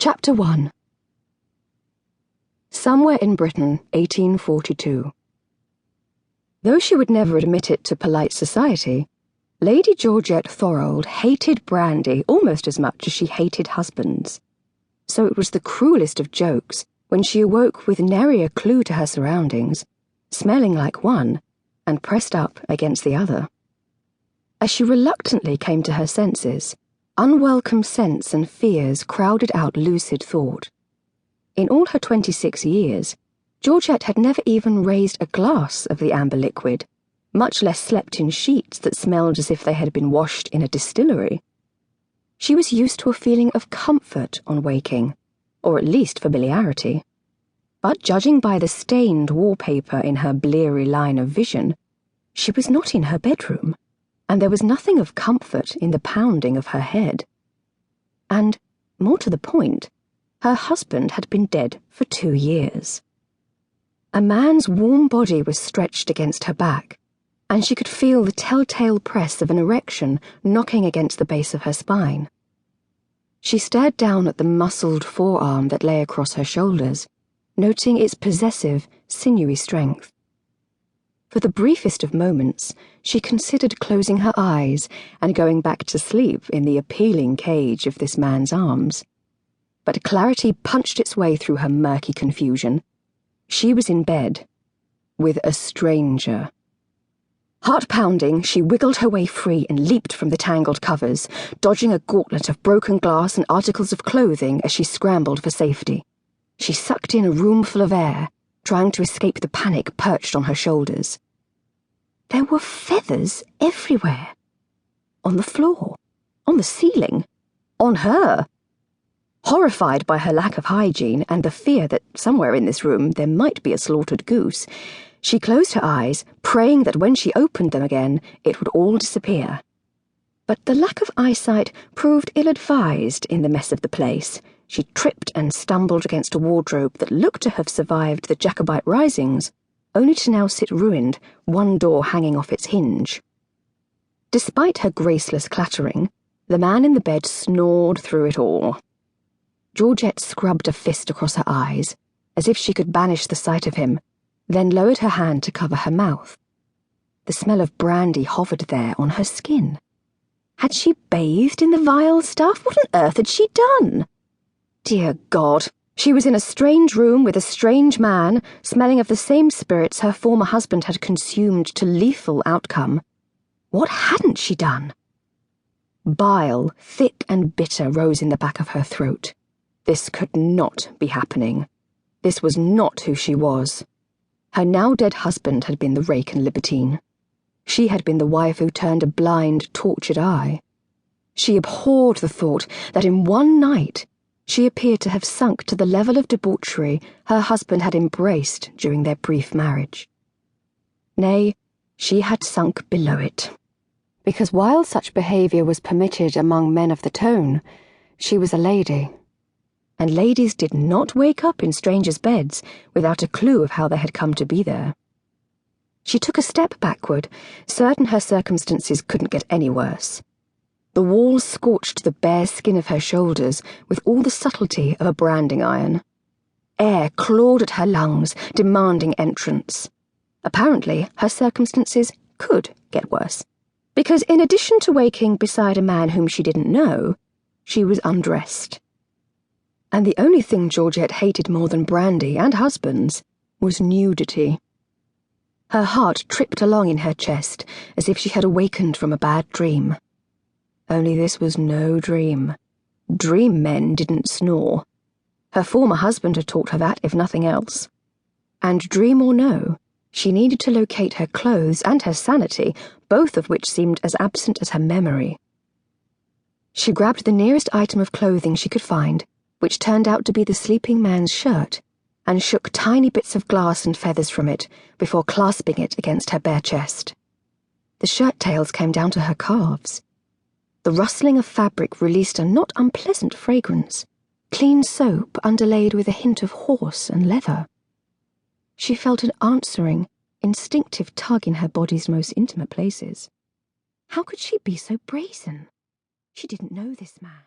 Chapter 1. Somewhere in Britain, 1842. Though she would never admit it to polite society, Lady Georgette Thorold hated brandy almost as much as she hated husbands. So it was the cruelest of jokes when she awoke with nary a clue to her surroundings, smelling like one and pressed up against the other. As she reluctantly came to her senses, unwelcome scents and fears crowded out lucid thought. In all her 26 years, Georgette had never even raised a glass of the amber liquid, much less slept in sheets that smelled as if they had been washed in a distillery. She was used to a feeling of comfort on waking, or at least familiarity. But judging by the stained wallpaper in her bleary line of vision, she was not in her bedroom, and there was nothing of comfort in the pounding of her head. And, more to the point, her husband had been dead for 2 years. A man's warm body was stretched against her back, and she could feel the telltale press of an erection knocking against the base of her spine. She stared down at the muscled forearm that lay across her shoulders, noting its possessive, sinewy strength. For the briefest of moments, she considered closing her eyes and going back to sleep in the appealing cage of this man's arms. But clarity punched its way through her murky confusion. She was in bed, with a stranger. Heart-pounding, she wiggled her way free and leaped from the tangled covers, dodging a gauntlet of broken glass and articles of clothing as she scrambled for safety. She sucked in a roomful of air, trying to escape the panic perched on her shoulders. There were feathers everywhere. On the floor, on the ceiling, on her. Horrified by her lack of hygiene and the fear that somewhere in this room there might be a slaughtered goose, she closed her eyes, praying that when she opened them again, it would all disappear. But the lack of eyesight proved ill-advised in the mess of the place. She tripped and stumbled against a wardrobe that looked to have survived the Jacobite risings, only to now sit ruined, one door hanging off its hinge. Despite her graceless clattering, the man in the bed snored through it all. Georgette scrubbed a fist across her eyes, as if she could banish the sight of him, then lowered her hand to cover her mouth. The smell of brandy hovered there on her skin. Had she bathed in the vile stuff? What on earth had she done? Dear God, she was in a strange room with a strange man, smelling of the same spirits her former husband had consumed to lethal outcome. What hadn't she done? Bile, thick and bitter, rose in the back of her throat. This could not be happening. This was not who she was. Her now-dead husband had been the rake and libertine. She had been the wife who turned a blind, tortured eye. She abhorred the thought that in one night she appeared to have sunk to the level of debauchery her husband had embraced during their brief marriage. Nay, she had sunk below it. Because while such behaviour was permitted among men of the tone, she was a lady. And ladies did not wake up in strangers' beds without a clue of how they had come to be there. She took a step backward, certain her circumstances couldn't get any worse. The walls scorched the bare skin of her shoulders with all the subtlety of a branding iron. Air clawed at her lungs, demanding entrance. Apparently, her circumstances could get worse, because in addition to waking beside a man whom she didn't know, she was undressed. And the only thing Georgette hated more than brandy and husbands was nudity. Her heart tripped along in her chest as if she had awakened from a bad dream. Only this was no dream. Dream men didn't snore. Her former husband had taught her that, if nothing else. And dream or no, she needed to locate her clothes and her sanity, both of which seemed as absent as her memory. She grabbed the nearest item of clothing she could find, which turned out to be the sleeping man's shirt, and shook tiny bits of glass and feathers from it before clasping it against her bare chest. The shirt tails came down to her calves. The rustling of fabric released a not unpleasant fragrance, clean soap underlaid with a hint of horse and leather. She felt an answering, instinctive tug in her body's most intimate places. How could she be so brazen? She didn't know this man.